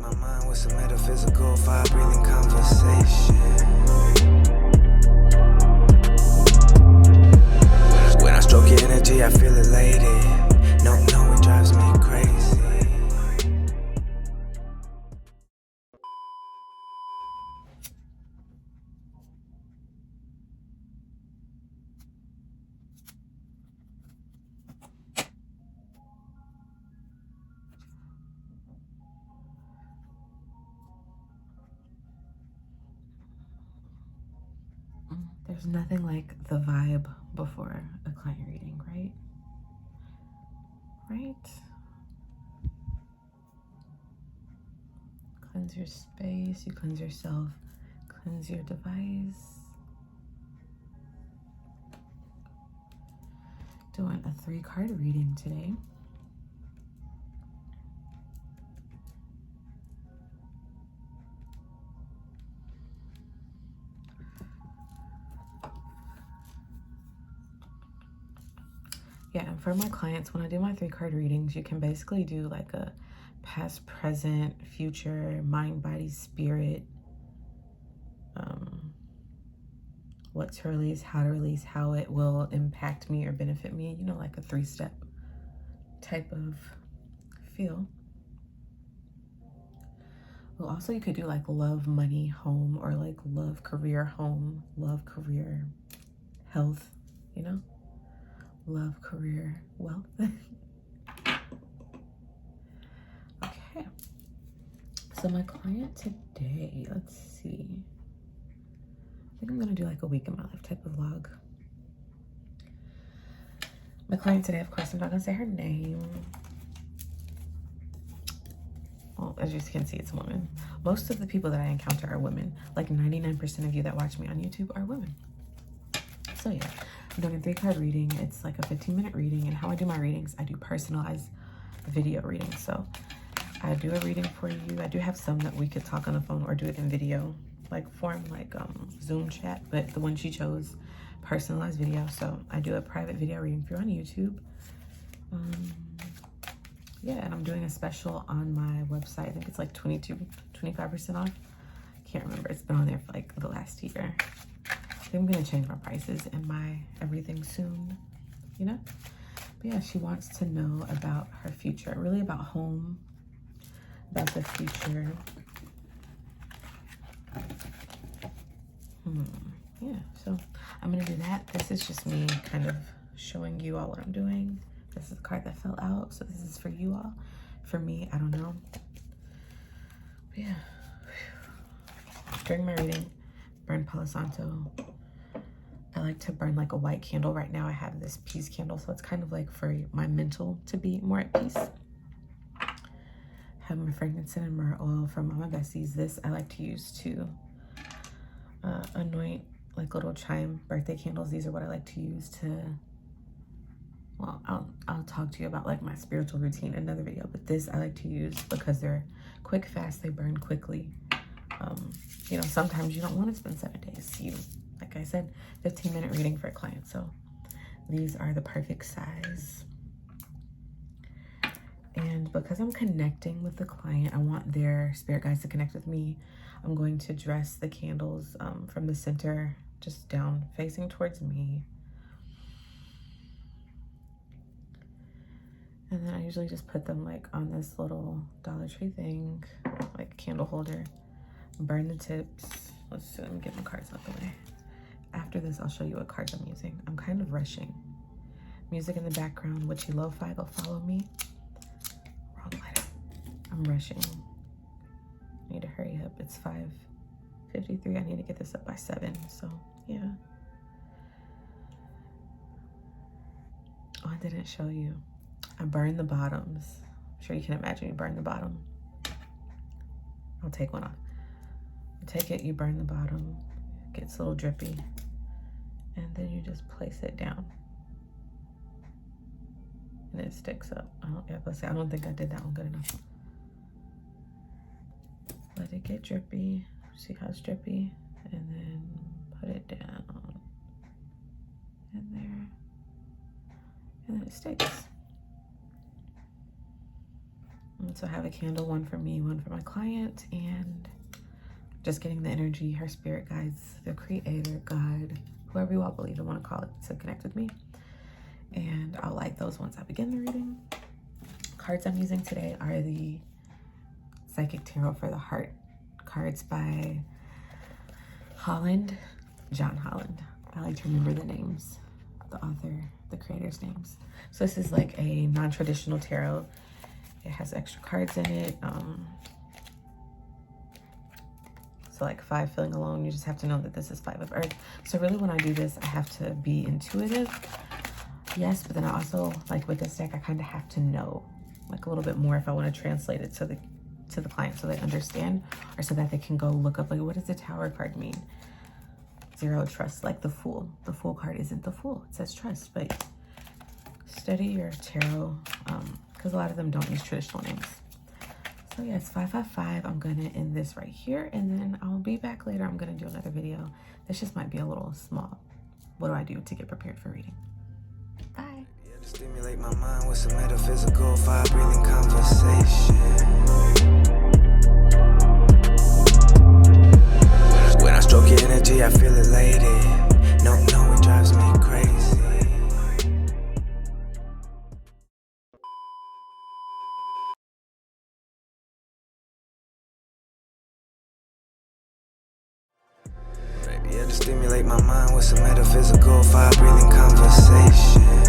my mind with some metaphysical, fire-breathing conversation. When I stroke your energy, I feel elated. No, it drives me crazy. There's nothing like the vibe before a client reading, right? Right? Cleanse your space, you cleanse yourself, cleanse your device. Doing a 3-card reading today. Yeah, and for my clients, when I do my 3-card readings, you can basically do like a past, present, future, mind, body, spirit, what to release, how it will impact me or benefit me, you know, like a 3-step type of feel. Well, also you could do like love, money, home, or like love, career, home, love, career, health, you know? Love, career, wealth. Okay. So my client today, let's see. I think I'm gonna do like a week in my life type of vlog. My client today, of course, I'm not gonna say her name. Well, as you can see, it's a woman. Most of the people that I encounter are women. Like 99% of you that watch me on YouTube are women. So yeah, I'm doing a 3-card reading. It's like a 15-minute reading, and how I do my readings, I do personalized video readings. So I do a reading for you. I do have some that we could talk on the phone or do it in video, like form like Zoom chat, but the one she chose, personalized video. So I do a private video reading for you on YouTube. Yeah, and I'm doing a special on my website. I think it's like 25% off. Can't remember. It's been on there for like the last year. I think I'm gonna change my prices and my everything soon, you know? But yeah, she wants to know about her future, really about home, about the future. Yeah, so I'm gonna do that. This is just me kind of showing you all what I'm doing. This is the card that fell out, so this is for you all. For me, I don't know. But yeah, during my reading, burn Palo Santo. I like to burn like a white candle. Right now I have this peace candle, so it's kind of like for my mental to be more at peace. Have my frankincense and myrrh oil from all my besties. This I like to use to anoint like little chime birthday candles. These are what I like to use to, well, I'll talk to you about like my spiritual routine in another video, but this I like to use because they're quick, fast, they burn quickly. You know, sometimes you don't want to spend 7 days. You, like I said, 15-minute reading for a client. So these are the perfect size. And because I'm connecting with the client, I want their spirit guides to connect with me. I'm going to dress the candles from the center just down, facing towards me. And then I usually just put them like on this little Dollar Tree thing, like candle holder. Burn the tips. Let's see, let me get my cards out the way. After this, I'll show you what cards I'm using. I'm kind of rushing. Music in the background, witchy lo-fi, go follow me. Wrong letter. I'm rushing. I need to hurry up. It's 5:53. I need to get this up by 7. So yeah. Oh, I didn't show you. I burned the bottoms. I'm sure you can imagine you burn the bottom. I'll take one off. You take it, you burn the bottom. It gets a little drippy. And then you just place it down. And it sticks up. I don't think I did that one good enough. Let it get drippy. See how it's drippy? And then put it down in there. And then it sticks. And so I have a candle, one for me, one for my client, and just getting the energy, her spirit guides, the creator, God, whoever you all believe and want to call it, to connect with me. And I'll light those once I begin the reading. Cards I'm using today are the Psychic Tarot for the Heart cards by John Holland. I like to remember the names, the author, the creator's names. So this is like a non-traditional tarot. It has extra cards in it. So like 5 feeling alone, you just have to know that this is 5 of Earth. So really when I do this, I have to be intuitive. Yes, but then I also, like with this deck, I kind of have to know like a little bit more if I want to translate it to the client so they understand, or so that they can go look up like, what does the Tower card mean? 0 trust, like the Fool. The Fool card isn't the Fool. It says trust, but study your tarot because a lot of them don't use traditional names. So yeah, it's 555. I'm gonna end this right here, and then I'll be back later. I'm gonna do another video. This just might be a little small. What do I do to get prepared for reading? Bye. Yeah, to stimulate my mind with some metaphysical, fire-breathing conversation. When I stroke your energy, I feel elated. No, it drives me crazy. Yeah, to stimulate my mind with some metaphysical, fire-breathing conversation.